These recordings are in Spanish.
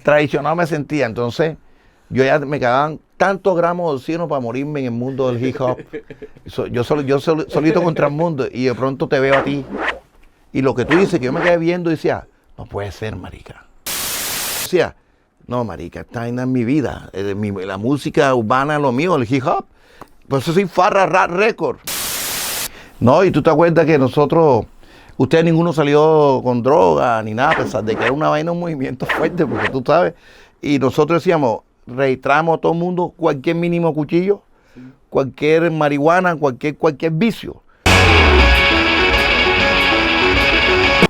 traicionado me sentía. Entonces, yo ya me quedaban tantos gramos de oxígeno para morirme en el mundo del hip hop. Solito contra el mundo, y de pronto te veo a ti. Y lo que tú dices, que yo me quedé viendo y decía, no puede ser, marica. Decía, no, marica, esta vaina es mi vida. La música urbana es lo mío, el hip hop. Por eso soy Farra Rap Record. No, y tú te acuerdas que nosotros, ustedes ninguno salió con droga ni nada, a pesar de que era una vaina, un movimiento fuerte, porque tú sabes. Y nosotros decíamos, registramos a todo el mundo cualquier mínimo cuchillo, cualquier marihuana, cualquier vicio.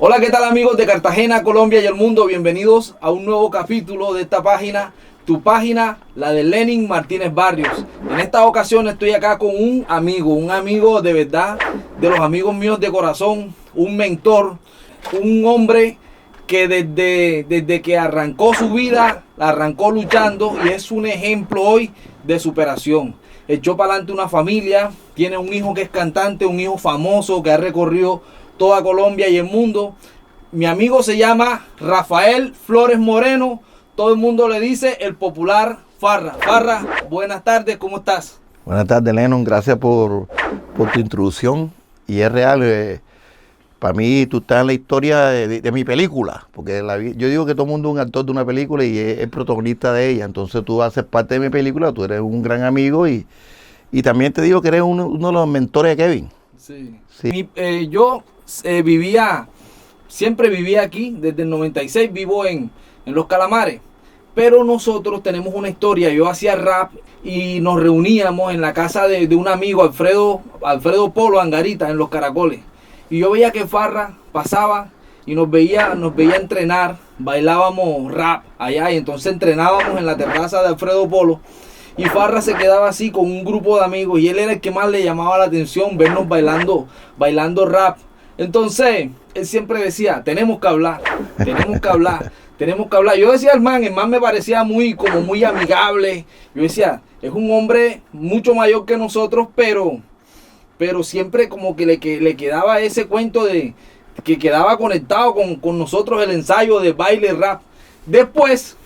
Hola, ¿qué tal amigos de Cartagena, Colombia y el mundo? Bienvenidos a un nuevo capítulo de esta página, tu página, la de Lenin Martínez Barrios. En esta ocasión estoy acá con un amigo de verdad, de los amigos míos de corazón, un mentor, un hombre que desde que arrancó su vida, la arrancó luchando y es un ejemplo hoy de superación. Echó para adelante una familia, tiene un hijo que es cantante, un hijo famoso que ha recorrido toda Colombia y el mundo. Mi amigo se llama Rafael Flores Moreno, todo el mundo le dice el popular Farra. Farra, buenas tardes, ¿cómo estás? Buenas tardes, Lennon, gracias por tu introducción. Y es real, para mí tú estás en la historia de mi película, porque yo digo que todo el mundo es un actor de una película y es el protagonista de ella. Entonces tú haces parte de mi película, tú eres un gran amigo y también te digo que eres uno de los mentores de Kevin. Sí. Sí. Yo siempre vivía aquí, desde el 96 vivo en Los Calamares, pero nosotros tenemos una historia. Yo hacía rap y nos reuníamos en la casa de un amigo, Alfredo Polo Angarita, en Los Caracoles, y yo veía que Farra pasaba y nos veía entrenar, bailábamos rap allá y entonces entrenábamos en la terraza de Alfredo Polo. Y Farra se quedaba así con un grupo de amigos y él era el que más le llamaba la atención vernos bailando rap. Entonces, él siempre decía, tenemos que hablar. Yo decía el man me parecía muy amigable. Yo decía, es un hombre mucho mayor que nosotros, pero siempre como que le quedaba ese cuento de que quedaba conectado con nosotros el ensayo de baile rap. Después,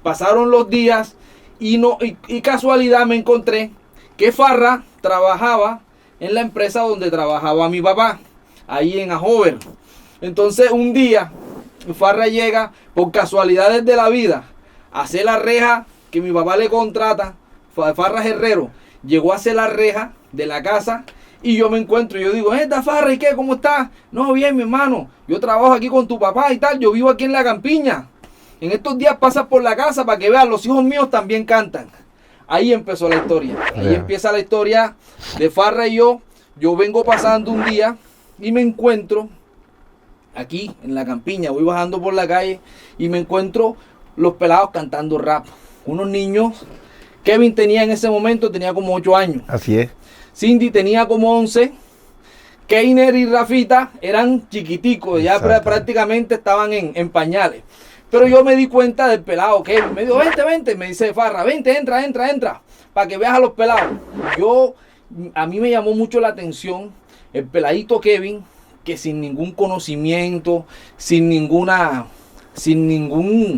pasaron los días. Y casualidad me encontré que Farra trabajaba en la empresa donde trabajaba mi papá, ahí en Ajover. Entonces un día Farra llega por casualidades de la vida a hacer la reja que mi papá le contrata. Farra Herrero llegó a hacer la reja de la casa y yo me encuentro y yo digo, ¿esta Farra y qué? ¿Cómo estás? No, bien, mi hermano, yo trabajo aquí con tu papá y tal, yo vivo aquí en La Campiña. En estos días pasas por la casa para que veas, los hijos míos también cantan. Ahí empezó la historia. Ahí empieza la historia de Farra y yo. Yo vengo pasando un día y me encuentro aquí en La Campiña. Voy bajando por la calle y me encuentro los pelados cantando rap. Unos niños. Kevin tenía en ese momento, tenía como 8 años. Así es. Cindy tenía como 11. Keiner y Rafita eran chiquiticos. Ya prácticamente estaban en pañales. Pero yo me di cuenta del pelado Kevin. Me dijo, vente. Me dice Farra, vente, entra. Para que veas a los pelados. A mí me llamó mucho la atención el peladito Kevin, que sin ningún conocimiento, sin ninguna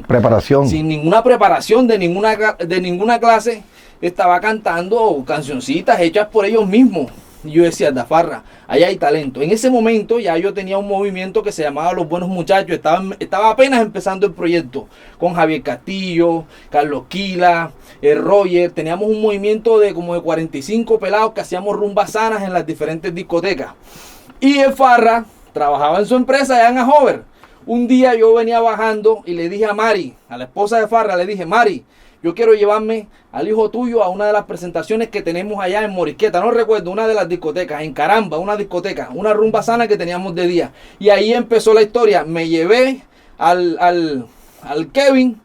preparación de ninguna clase, estaba cantando cancioncitas hechas por ellos mismos. Y yo decía, da Farra, allá hay talento. En ese momento ya yo tenía un movimiento que se llamaba Los Buenos Muchachos. Estaba apenas empezando el proyecto con Javier Castillo, Carlos Quila, Roger. Teníamos un movimiento de como de 45 pelados que hacíamos rumbas sanas en las diferentes discotecas. Y el Farra trabajaba en su empresa allá en Ajover. Un día yo venía bajando y le dije a Mari, a la esposa de Farra, le dije, Mari, yo quiero llevarme al hijo tuyo a una de las presentaciones que tenemos allá en Morisqueta. No recuerdo, una de las discotecas, en Caramba, una discoteca, una rumba sana que teníamos de día. Y ahí empezó la historia. Me llevé al Kevin,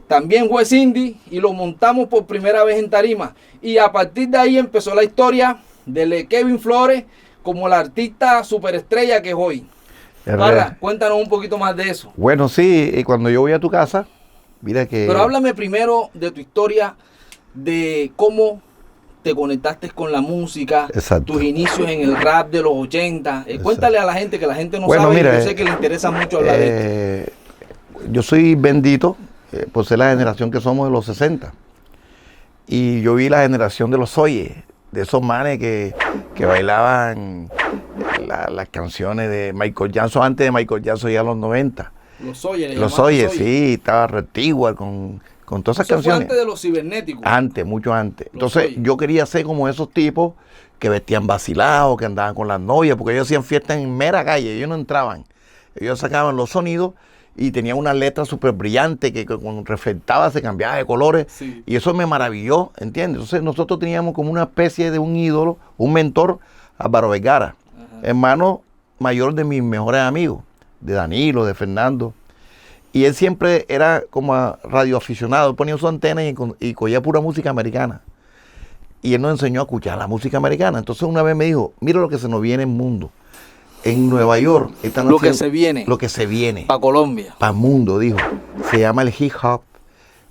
también fue Cindy, y lo montamos por primera vez en tarima. Y a partir de ahí empezó la historia de Kevin Flores como la artista superestrella que es hoy. Farra, cuéntanos un poquito más de eso. Bueno, sí, y cuando yo voy a tu casa, mira que... Pero háblame primero de tu historia, de cómo te conectaste con la música, exacto, tus inicios en el rap de los 80. Cuéntale a la gente, que la gente no sabe, mira, yo sé que le interesa mucho hablar de esto. Yo soy bendito, por ser la generación que somos de los 60. Y yo vi la generación de los Soye, de esos manes que bailaban las canciones de Michael Jackson, antes de Michael Jackson ya en los 90. Los Soye, Los Soye, sí, estaba Retiguar con todas esas eso canciones. fue antes de los cibernéticos. Antes, mucho antes. Entonces Soye. yo quería ser como esos tipos que vestían vacilados, que andaban con las novias, porque ellos hacían fiestas en mera calle, ellos no entraban. Ellos sacaban los sonidos y tenían una letra súper brillante que cuando reflectaba se cambiaba de colores. Sí. Y eso me maravilló, ¿entiendes? Entonces nosotros teníamos como una especie de un ídolo, un mentor, Álvaro Vergara, hermano mayor de mis mejores amigos, de Danilo, de Fernando. Y él siempre era como radioaficionado, ponía su antena y cogía pura música americana. Y él nos enseñó a escuchar la música americana. Entonces una vez me dijo, mira lo que se nos viene en el mundo. En Nueva York están Lo que se viene. Lo que se viene. Para Colombia. Para el mundo, dijo. Se llama el hip hop.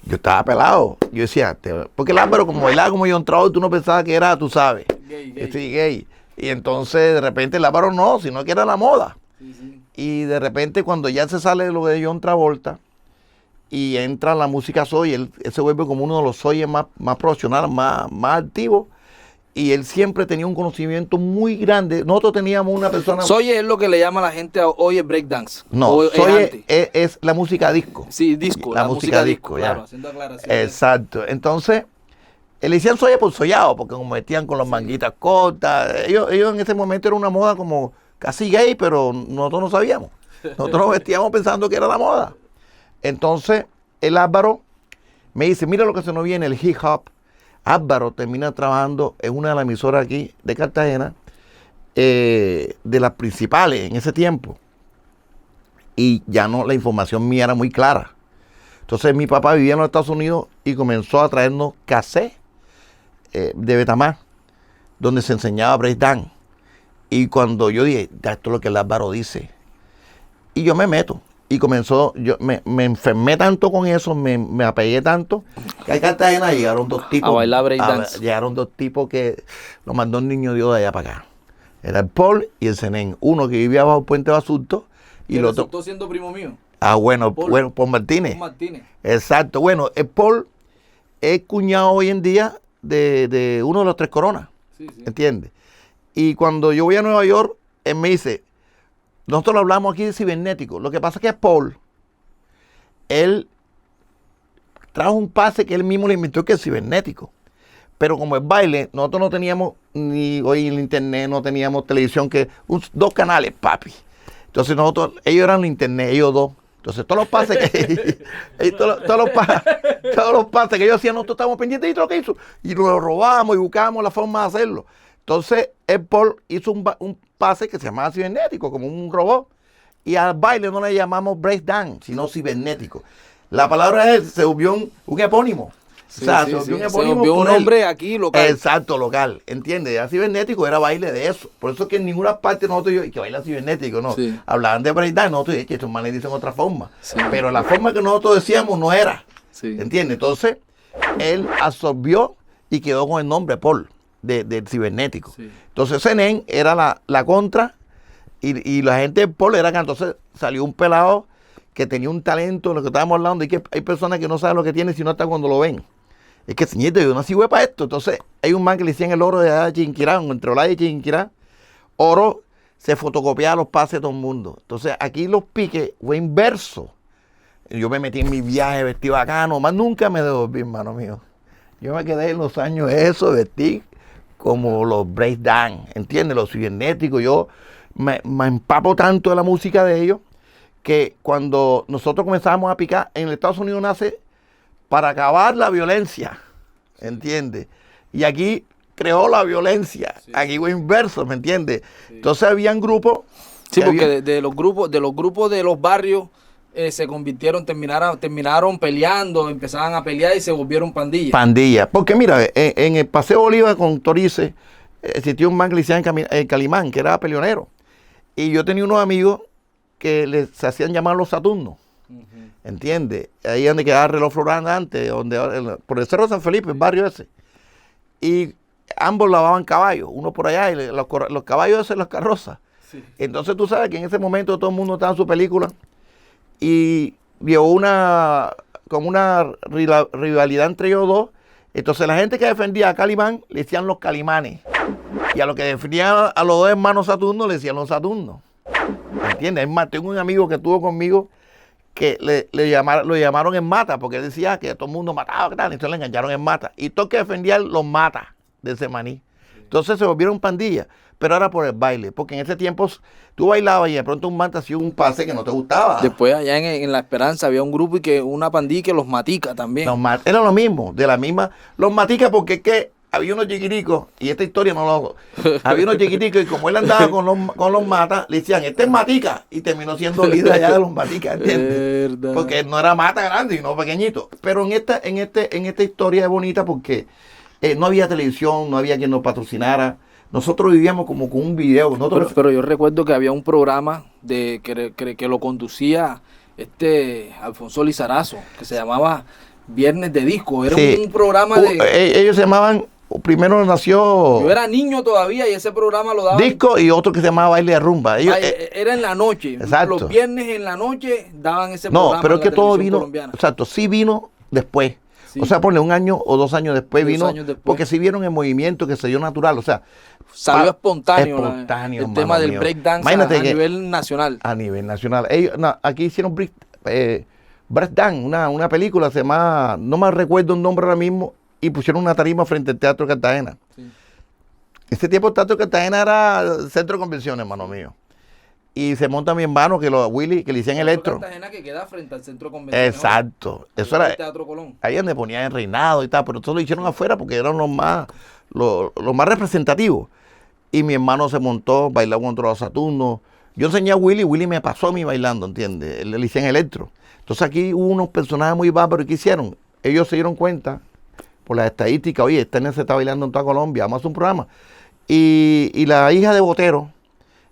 Yo estaba pelado. Yo decía, porque el Álvaro, como bailaba como John Travolta, tú no pensabas que era, tú sabes. Gay. Sí, gay. Y entonces de repente el Álvaro no, sino que era la moda. Sí. Y de repente cuando ya se sale lo de John Travolta y entra la música soy, él se vuelve como uno de los soyes más profesionales, más activos. Y él siempre tenía un conocimiento muy grande. Nosotros teníamos una persona... Soye es lo que le llama a la gente hoy el breakdance. No, soy es la música disco. Sí, disco. La música disco, claro, ya. haciendo aclaraciones. Exacto. Entonces, le decían soya por soyado, porque como metían con las manguitas cortas. Ellos en ese momento era una moda como casi gay, pero nosotros no sabíamos. Nosotros nos vestíamos pensando que era la moda. Entonces, el Álvaro me dice, mira lo que se nos viene, el hip hop. Álvaro termina trabajando en una de las emisoras aquí de Cartagena, de las principales en ese tiempo. Y ya no, la información mía era muy clara. Entonces mi papá vivía en los Estados Unidos y comenzó a traernos cassettes de Betamar, donde se enseñaba breakdance. Y cuando yo dije, esto es lo que el Álvaro dice, y yo me meto. Y comenzó, yo me enfermé tanto con eso, me apegué tanto, que a Cartagena llegaron dos tipos. A bailar breakdance. Llegaron dos tipos que lo mandó un niño Dios de allá para acá. Era el Paul y el Zenén. Uno que vivía bajo el puente de Basulto y el otro... resultó siendo primo mío. Ah, bueno, Paul Martínez. Paul Martínez. Exacto. Bueno, el Paul es cuñado hoy en día de uno de los Tres Coronas. Sí. ¿Entiendes? Y cuando yo voy a Nueva York, él me dice... Nosotros lo hablamos aquí de cibernético. Lo que pasa es que Paul, él trajo un pase que él mismo le inventó, que es cibernético. Pero como el baile, nosotros no teníamos ni hoy en el internet, no teníamos televisión, dos canales, papi. Entonces ellos eran el internet, ellos dos. Entonces todos los pases que todos los pases que ellos hacían, nosotros estábamos pendientes de lo que hizo. Y lo robábamos y buscábamos la forma de hacerlo. Entonces, el Paul hizo un pase que se llamaba cibernético, como un robot. Y al baile no le llamamos breakdance, sino cibernético. La palabra se volvió un epónimo. Sí, o sea, sí, se volvió un epónimo. se volvió un nombre aquí local. Exacto, local. ¿Entiendes? Ya cibernético era baile de eso. Por eso es que en ninguna parte nosotros que baila cibernético, no. Sí. Hablaban de breakdance, nosotros que estos manes dicen otra forma. Sí. Pero la forma que nosotros decíamos no era. Sí. ¿Entiendes? Entonces, él absorbió y quedó con el nombre Paul. Del cibernético. Sí. Entonces Zenén era la contra y la gente del Paul era que entonces salió un pelado que tenía un talento, lo que estábamos hablando, y que hay personas que no saben lo que tienen sino hasta cuando lo ven. Es que señorito, yo nací para esto. Entonces hay un man que le decían el oro de Chinquirá, entre Olaya y Chinquirá. Oro se fotocopiaba los pases de todo el mundo. Entonces aquí los piques fue inverso. Yo me metí en mi viaje vestido bacano, más nunca me devolví, hermano mío. Yo me quedé en los años eso, vestir como los breakdance, ¿entiendes? Los cibernéticos. Yo me empapo tanto de la música de ellos que cuando nosotros comenzamos a picar, en Estados Unidos nace para acabar la violencia, ¿entiendes? Y aquí creó la violencia, sí. Aquí fue inverso, ¿me entiendes? Sí. Entonces habían grupos... Sí, porque de los grupos de los barrios se convirtieron, terminaron peleando, empezaban a pelear y se volvieron pandillas. Pandillas. Porque mira, en el Paseo Bolívar con Torice existió un man que le decían el Calimán, que era peleonero. Y yo tenía unos amigos que se hacían llamar los Saturnos. ¿Entiendes? Ahí donde quedaba el reloj Florán antes, por el Cerro de San Felipe, el barrio ese. Y ambos lavaban caballos, uno por allá, y los caballos esos, las carrozas. Sí. Entonces tú sabes que en ese momento todo el mundo estaba en su película. Y vio una rivalidad entre ellos dos. Entonces la gente que defendía a Calimán le decían los Calimanes. Y a los que defendían a los dos hermanos Saturno le decían los Saturnos. ¿Me entiendes? Es más, tengo un amigo que estuvo conmigo que lo llamaron en Mata, porque él decía que todo el mundo mataba, tal, entonces le engancharon en Mata. Y todos que defendían los Mata de ese maní. Entonces se volvieron pandillas, pero era por el baile, porque en ese tiempo tú bailabas y de pronto un man te hacía un pase que no te gustaba. Después allá en La Esperanza había un grupo y que una pandilla que los Matica también. Era lo mismo, de la misma, los Maticas, porque es que había unos chiquiticos, y esta historia no lo... Había unos chiquiticos y como él andaba con los Matas, le decían, este es Matica, y terminó siendo líder allá de los Maticas, ¿entiendes? Verdad. Porque no era Mata grande, sino pequeñito. Pero en esta historia es bonita porque no había televisión, no había quien nos patrocinara. Nosotros vivíamos como con un video. Pero yo recuerdo que había un programa que lo conducía Alfonso Lizarazo, que se llamaba Viernes de Disco. Era un programa de... Ellos se llamaban... Primero nació... Yo era niño todavía y ese programa lo daban... Disco y otro que se llamaba Baile de Rumba. Era en la noche. Exacto. Los viernes en la noche daban ese programa. No, pero es que todo vino... Colombiana. Exacto, sí vino después. Sí. O sea, ponle 1 año o 2 años después vino. Años después. Porque sí vieron el movimiento que se dio natural. O sea... Salió espontáneo el tema del breakdance a nivel nacional. A nivel nacional. Aquí hicieron breakdance, una película, se llama... No me recuerdo el nombre ahora mismo. Y pusieron una tarima frente al Teatro Cartagena. Sí. Ese tiempo el Teatro Cartagena era centro de convenciones, hermano mío. Y se monta mi hermano, Willy, que le hicieron Electro. Cartagena que queda frente al centro de convenciones. Exacto. Eso era el Teatro Colón. Ahí donde ponían el reinado y tal, pero todos lo hicieron afuera porque eran los más representativos. Y mi hermano se montó, bailaba contra los Saturnos. Yo enseñé a Willy me pasó a mí bailando, ¿entiendes? Le hicieron Electro. Entonces aquí hubo unos personajes muy bárbaros. ¿Y qué hicieron? Ellos se dieron cuenta por las estadísticas, oye, esta niña se está bailando en toda Colombia, vamos a hacer un programa. Y la hija de Botero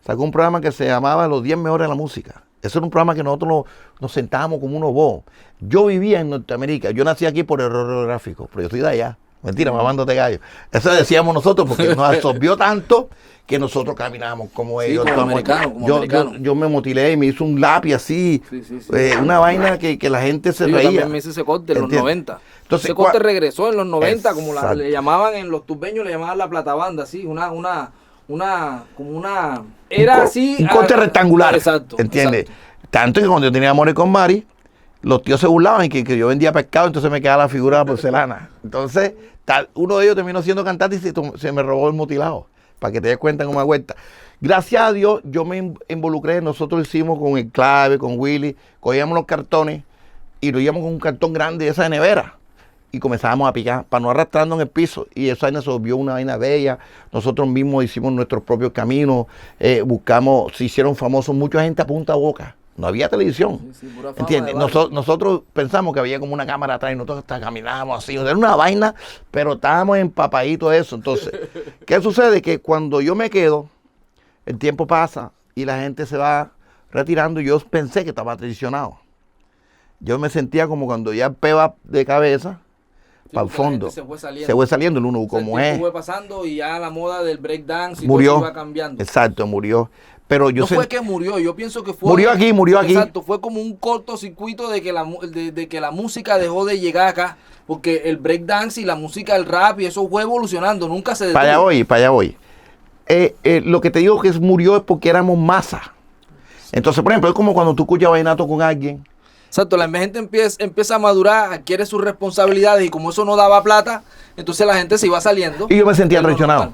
sacó un programa que se llamaba Los 10 Mejores de la Música. Eso era un programa que nosotros nos sentábamos como unos bobos. Yo vivía en Norteamérica, yo nací aquí por error geográfico, pero yo soy de allá. Mentira, mamándote gallo. Eso decíamos nosotros porque nos absorbió tanto que nosotros caminábamos como ellos. Como americanos. Yo me motilé y me hice un lápiz así, una vaina que la gente se reía. Yo también me hice ese corte en los 90. Entonces, ese corte regresó en los 90, como le llamaban en los tubeños, le llamaban la platabanda, así, era así. Un corte rectangular. Exacto. ¿Entiendes? Exacto. Tanto que cuando yo tenía amores con Mari, los tíos se burlaban y que yo vendía pescado, entonces me quedaba la figura de la porcelana. Entonces, uno de ellos terminó siendo cantante y se me robó el mutilado, para que te des cuenta cómo me cuenta. Gracias a Dios, yo me involucré, nosotros hicimos con el Clave, con Willy, cogíamos los cartones y lo íbamos con un cartón grande de esa de nevera y comenzábamos a picar para no arrastrarnos en el piso. Y esa vaina se volvió una vaina bella. Nosotros mismos hicimos nuestros propios caminos, se hicieron famosos mucha gente a punta boca. No había televisión, ¿entiendes? Nosotros pensamos que había como una cámara atrás y nosotros hasta caminábamos así. Era una vaina, pero estábamos empapaditos de eso. Entonces, ¿qué sucede? Que cuando yo me quedo, el tiempo pasa y la gente se va retirando y yo pensé que estaba traicionado. Yo me sentía como cuando ya el peba de cabeza para el fondo. Se fue saliendo el uno como es. Fue pasando y ya la moda del breakdance y murió, todo iba cambiando. Exacto, murió. Pero yo no fue que murió, yo pienso que fue... Murió aquí. Exacto, fue como un cortocircuito de que la música dejó de llegar acá, porque el breakdance y la música del rap y eso fue evolucionando, nunca se detuvo. Para allá voy. Lo que te digo que murió es porque éramos masa. Entonces, por ejemplo, es como cuando tú escuchas vallenato con alguien. Exacto, la gente empieza a madurar, adquiere sus responsabilidades y como eso no daba plata, entonces la gente se iba saliendo. Y yo me sentía traicionado.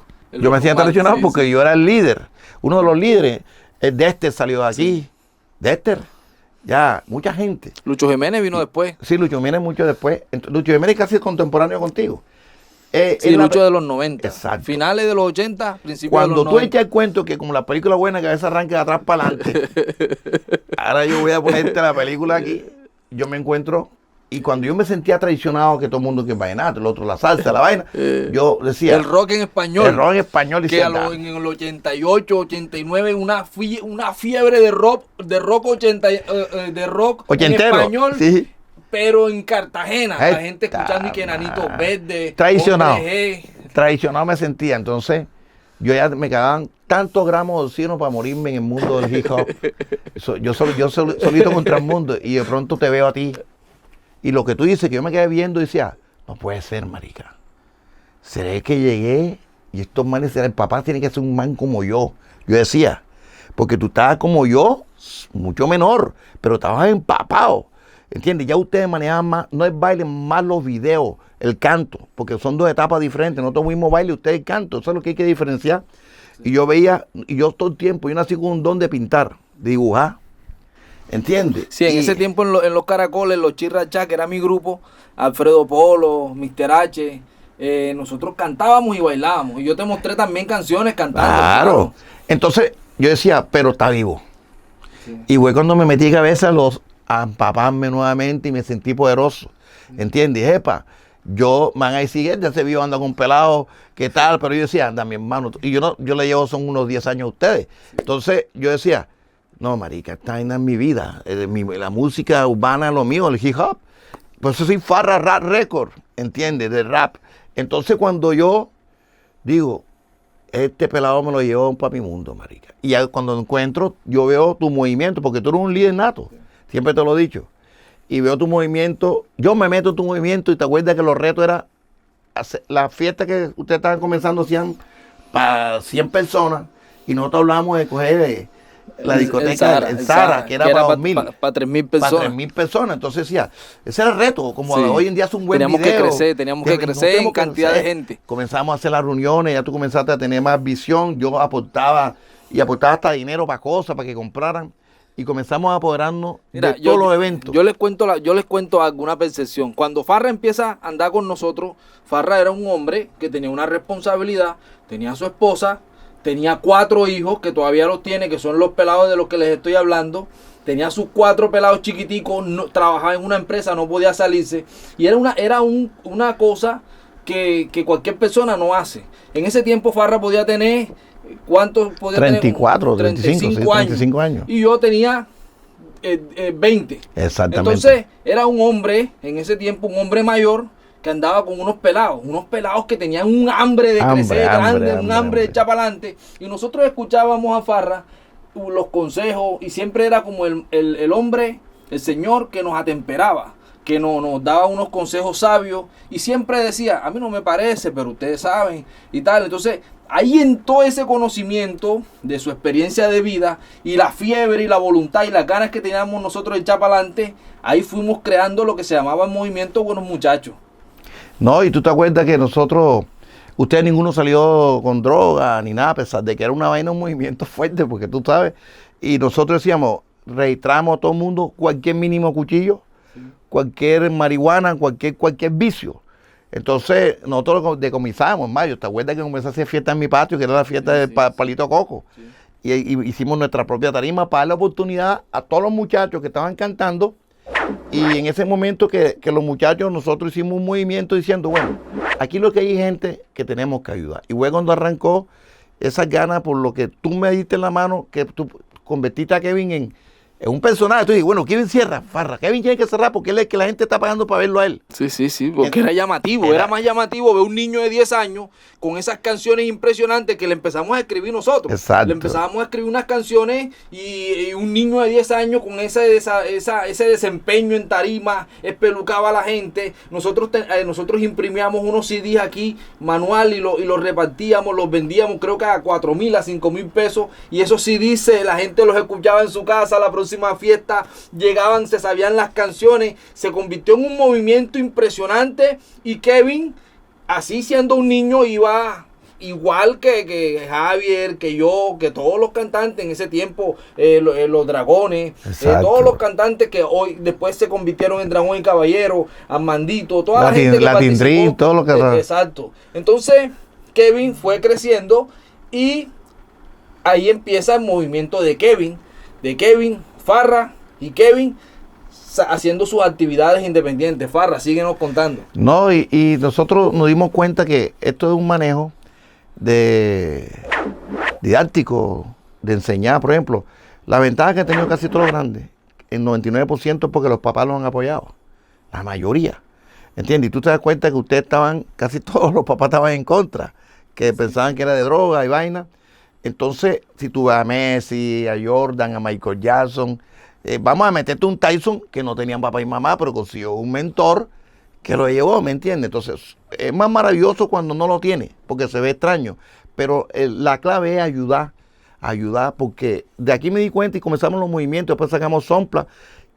Porque yo era el líder. Uno de los líderes, Dexter salió de aquí. Sí. Dexter, ya, mucha gente. Lucho Jiménez vino después. Sí, Lucho Jiménez mucho después. Lucho Jiménez casi es contemporáneo contigo. Sí, Lucho de los 90. Exacto. Finales de los 80, principios Cuando de los 90. Cuando tú echas el cuento que como la película buena que a veces arranca de atrás para adelante, ahora yo voy a ponerte la película aquí, yo me encuentro... Y cuando yo me sentía traicionado, que todo el mundo que vallenato, el otro la salsa, la vaina, yo decía... El rock en español. El rock en español. Que en el 88, 89, una fiebre de rock en español. Sí. Pero en Cartagena, la gente escuchando y que Enanito Verde. Traicionado me sentía. Entonces, yo ya me quedaban tantos gramos de oxígeno para morirme en el mundo del hip hop. Yo solito contra el mundo y de pronto te veo a ti. Y lo que tú dices, que yo me quedé viendo y decía, no puede ser, marica. ¿Será que llegué? Y estos manes, el papá tiene que ser un man como yo. Yo decía, porque tú estabas como yo, mucho menor, pero estabas empapado. ¿Entiendes? Ya ustedes manejaban más, no es baile, más los videos, el canto, porque son dos etapas diferentes. Nosotros mismo baile, ustedes el canto, eso es lo que hay que diferenciar. Sí. Y yo veía, y yo todo el tiempo, yo nací con un don de pintar, de dibujar. ¿Entiendes? Sí, en ese tiempo en los Caracoles, los Chirrachá, que era mi grupo, Alfredo Polo, Mr. H, nosotros cantábamos y bailábamos. Y yo te mostré también canciones cantando. Claro. Entonces, yo decía, pero está vivo. Sí. Y fue cuando me metí cabeza a empaparme nuevamente y me sentí poderoso. ¿Entiendes? Epa, yo, man, ahí sigue, ya se vio andando con pelados, ¿qué tal? Pero yo decía, anda, mi hermano, y yo le llevo, son unos 10 años a ustedes. Entonces, yo decía, no, marica, esta vaina es mi vida, la música urbana es lo mío, el hip hop. Por eso soy Farra Rap Record, ¿entiendes? De rap. Entonces, cuando yo digo, este pelado me lo llevó para mi mundo, marica. Y ya cuando encuentro, yo veo tu movimiento, porque tú eres un líder nato, siempre te lo he dicho. Y veo tu movimiento, yo me meto en tu movimiento y te acuerdas que los retos eran, la fiesta que ustedes estaban comenzando hacían para 100 personas y nosotros hablábamos de coger la discoteca en Sara, que era para 2.000. Para 3.000 personas. Para 3.000 personas. Entonces decía, ese era el reto, como sí. Hoy en día es un buen teníamos video. Teníamos que crecer en cantidad de gente. Comenzamos a hacer las reuniones, ya tú comenzaste a tener más visión, yo aportaba hasta dinero para cosas, para que compraran. Y comenzamos a apoderarnos de todos los eventos. Yo les cuento alguna percepción. Cuando Farra empieza a andar con nosotros, Farra era un hombre que tenía una responsabilidad, tenía a su esposa, tenía 4 hijos que todavía los tiene, que son los pelados de los que les estoy hablando. Tenía sus 4 pelados chiquiticos, trabajaba en una empresa, no podía salirse. Y era una cosa que cualquier persona no hace. En ese tiempo Farra podía tener... ¿Cuántos podía 34, tener? 35 años. Y yo tenía 20. Exactamente. Entonces, era un hombre, en ese tiempo, un hombre mayor que andaba con unos pelados que tenían un hambre de crecer grande, un hambre de echar para adelante. Y nosotros escuchábamos a Farra los consejos y siempre era como el hombre, el señor que nos atemperaba, que nos daba unos consejos sabios y siempre decía, a mí no me parece, pero ustedes saben y tal. Entonces, ahí entró ese conocimiento de su experiencia de vida y la fiebre y la voluntad y las ganas que teníamos nosotros de echar para adelante. Ahí fuimos creando lo que se llamaba el movimiento Buenos Muchachos. No, y tú te acuerdas que nosotros, ustedes ninguno salió con droga ni nada, a pesar de que era una vaina, un movimiento fuerte, porque tú sabes, y nosotros decíamos, registramos a todo el mundo cualquier mínimo cuchillo, cualquier marihuana, cualquier vicio. Entonces, nosotros lo decomisábamos en mayo. ¿Te acuerdas que comenzó a hacer fiesta en mi patio, que era la fiesta del Palito Coco? Sí. Y hicimos nuestra propia tarima para dar la oportunidad a todos los muchachos que estaban cantando. Y en ese momento que los muchachos, nosotros hicimos un movimiento diciendo, bueno, aquí lo que hay gente que tenemos que ayudar. Y fue cuando arrancó esas ganas por lo que tú me diste en la mano, que tú convertiste a Kevin en un personaje. Tú dices, bueno, Kevin cierra, Farra. Kevin tiene que cerrar porque él es el que la gente está pagando para verlo a él. Sí, porque era llamativo. Era más llamativo ver un niño de 10 años con esas canciones impresionantes que le empezamos a escribir nosotros. Exacto. Le empezamos a escribir unas canciones y un niño de 10 años con ese desempeño en tarima espelucaba a la gente. Nosotros imprimíamos unos CDs aquí manual y los repartíamos, los vendíamos creo que a 4.000, a 5.000 pesos. Y esos CDs la gente los escuchaba en su casa la próxima fiesta, llegaban, se sabían las canciones, se convirtió en un movimiento impresionante y Kevin, así siendo un niño, iba igual que Javier, que yo, que todos los cantantes en ese tiempo, los Dragones, todos los cantantes que hoy después se convirtieron en Dragón y Caballero, Armandito, toda la gente que Latin Dream, todo lo que exacto. Entonces Kevin fue creciendo y ahí empieza el movimiento de Kevin, Farra y Kevin haciendo sus actividades independientes. Farra, síguenos contando. No, y nosotros nos dimos cuenta que esto es un manejo didáctico, de enseñar. Por ejemplo, la ventaja que han tenido casi todos los grandes, el 99% es porque los papás los han apoyado. La mayoría. ¿Entiendes? Y tú te das cuenta que ustedes casi todos los papás estaban en contra, que pensaban que era de droga y vaina. Entonces, si tú ves a Messi, a Jordan, a Michael Jackson, vamos a meterte un Tyson que no tenían papá y mamá, pero consiguió un mentor que lo llevó, ¿me entiendes? Entonces, es más maravilloso cuando no lo tiene, porque se ve extraño. Pero la clave es ayudar, porque de aquí me di cuenta y comenzamos los movimientos, después sacamos Sompla,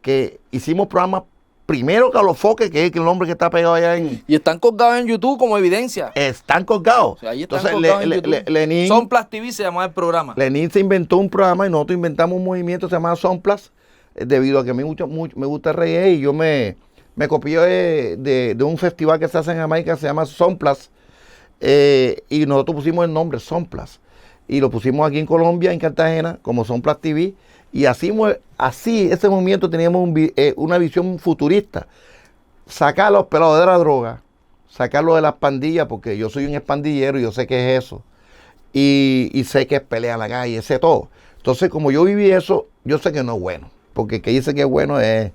que hicimos programas primero que a los foques, que es el hombre que está pegado allá en... Y están colgados en YouTube como evidencia. Están colgados. O sea, ahí están Entonces, colgados en YouTube. Lenin, Somplas TV se llama el programa. Lenin se inventó un programa y nosotros inventamos un movimiento que se llama Somplas, debido a que me gusta el reggae y yo me copié de un festival que se hace en Jamaica, se llama Somplas, y nosotros pusimos el nombre Somplas. Y lo pusimos aquí en Colombia, en Cartagena, como Somplas TV. Y así ese movimiento teníamos una visión futurista. Sacar a los pelados de la droga, sacarlo de las pandillas, porque yo soy un expandillero y yo sé qué es eso. Y sé que es pelea en la calle, sé todo. Entonces, como yo viví eso, yo sé que no es bueno. Porque el que dice que es bueno es...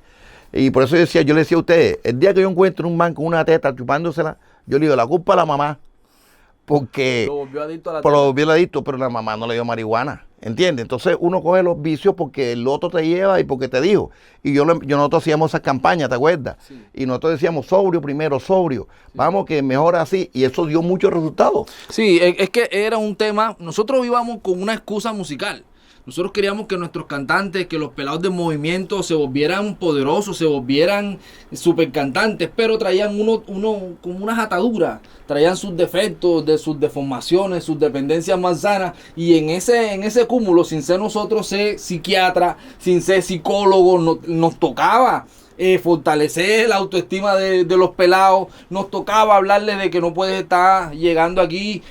Y por eso yo le decía a ustedes, el día que yo encuentre un man con una teta chupándosela, yo le digo, la culpa a la mamá. Porque Lo volvió adicto a la lo volvió adicto, pero la mamá no le dio marihuana. ¿Entiendes? Entonces uno coge los vicios porque el otro te lleva y porque te dijo. Y nosotros hacíamos esas campañas, ¿te acuerdas? Sí. Y nosotros decíamos sobrio primero, sobrio. Sí. Vamos que mejor así. Y eso dio muchos resultados. Sí, es que era un tema. Nosotros íbamos con una excusa musical. Nosotros queríamos que nuestros cantantes, que los pelados del movimiento se volvieran poderosos, se volvieran super cantantes, pero traían uno como unas ataduras, traían sus defectos, de sus deformaciones, sus dependencias malsanas, y en ese cúmulo, sin ser nosotros ser psiquiatra, sin ser psicólogo, nos tocaba fortalecer la autoestima de los pelados, nos tocaba hablarles de que no puedes estar llegando aquí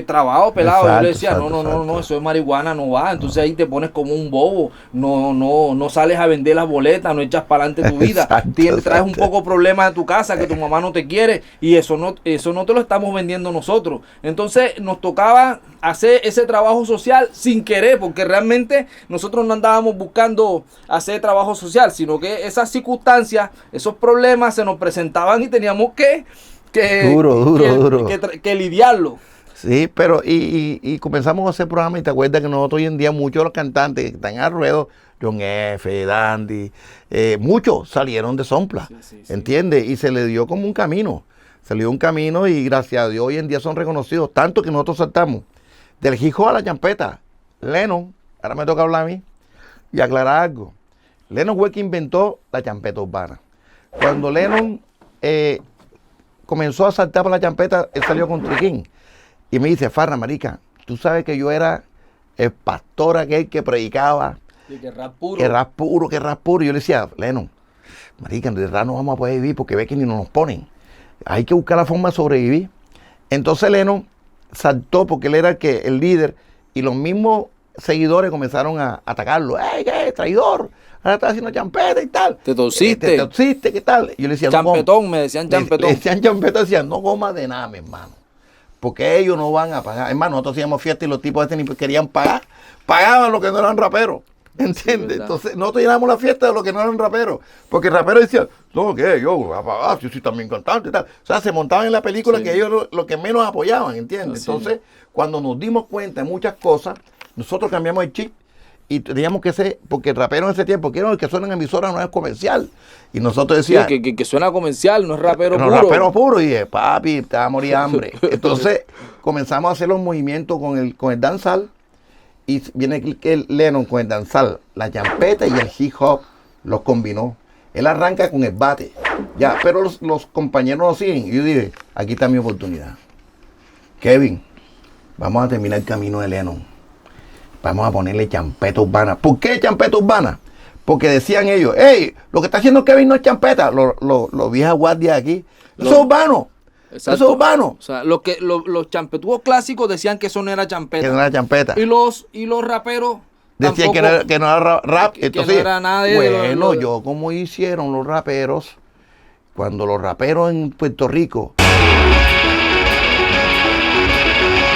trabajo pelado. Exacto, yo le decía, no, eso es marihuana, no va. Entonces ahí te pones como un bobo, no sales a vender las boletas, no echas para adelante tu vida, traes un poco problemas a tu casa, que tu mamá no te quiere, y eso no te lo estamos vendiendo nosotros. Entonces nos tocaba hacer ese trabajo social sin querer, porque realmente nosotros no andábamos buscando hacer trabajo social, sino que esas circunstancias, esos problemas se nos presentaban y teníamos que lidiarlo. Sí, pero y comenzamos a hacer programas y te acuerdas que nosotros hoy en día muchos de los cantantes que están al ruedo, John F., Dandy, muchos salieron de Sompla, ¿entiendes? Y se le dio como un camino, y gracias a Dios hoy en día son reconocidos, tanto que nosotros saltamos del hip hop a la champeta. Lennon, ahora me toca hablar a mí y aclarar algo. Lennon fue el que inventó la champeta urbana. Cuando Lennon comenzó a saltar para la champeta, él salió con Triquín. Y me dice, Farra, marica, tú sabes que yo era el pastor aquel que predicaba. Y que rap puro. Que rap puro. Y yo le decía, Lennon, marica, en realidad no vamos a poder vivir porque ve que ni nos ponen. Hay que buscar la forma de sobrevivir. Entonces Lennon saltó porque él era el líder y los mismos seguidores comenzaron a atacarlo. ¡Ey, qué traidor! Ahora está haciendo champeta y tal. Te torciste. ¿Qué tal? Y yo le decía, champetón, me decían champetón. Le decían champetón, decían, no comas de nada, mi hermano. Porque ellos no van a pagar. Hermano, nosotros hacíamos fiesta y los tipos ni querían pagar. Pagaban los que no eran raperos. ¿Entiendes? Sí, entonces, nosotros llenamos la fiesta de los que no eran raperos. Porque el rapero decía, no, ¿qué? Yo voy a pagar, yo soy también cantante y tal. O sea, se montaban en la película que ellos lo que menos apoyaban, ¿entiendes? Entonces, cuando nos dimos cuenta de muchas cosas, nosotros cambiamos el chip y teníamos que ser, porque el rapero en ese tiempo, que suena en emisoras no es comercial. Y nosotros decíamos... Sí, que suena comercial, no es rapero puro. No es rapero puro. Y dije, papi, te va a morir hambre. Entonces, comenzamos a hacer los movimientos con el danzal. Y viene el Lennon con el danzal, la champeta y el hip hop los combinó. Él arranca con el bate, ya, pero los compañeros lo siguen. Y yo dije, aquí está mi oportunidad. Kevin, vamos a terminar el camino de Lennon. Vamos a ponerle champeta urbana. ¿Por qué champeta urbana? Porque decían ellos, hey, lo que está haciendo Kevin no es champeta. Los viejas guardias aquí, eso es urbano. Exacto. Eso es urbano. O sea, los champetudos clásicos decían que eso no era champeta. Que no era champeta. Y los raperos decían tampoco, que no era rap. Entonces, que no era nada de bueno, yo como hicieron los raperos, cuando los raperos en Puerto Rico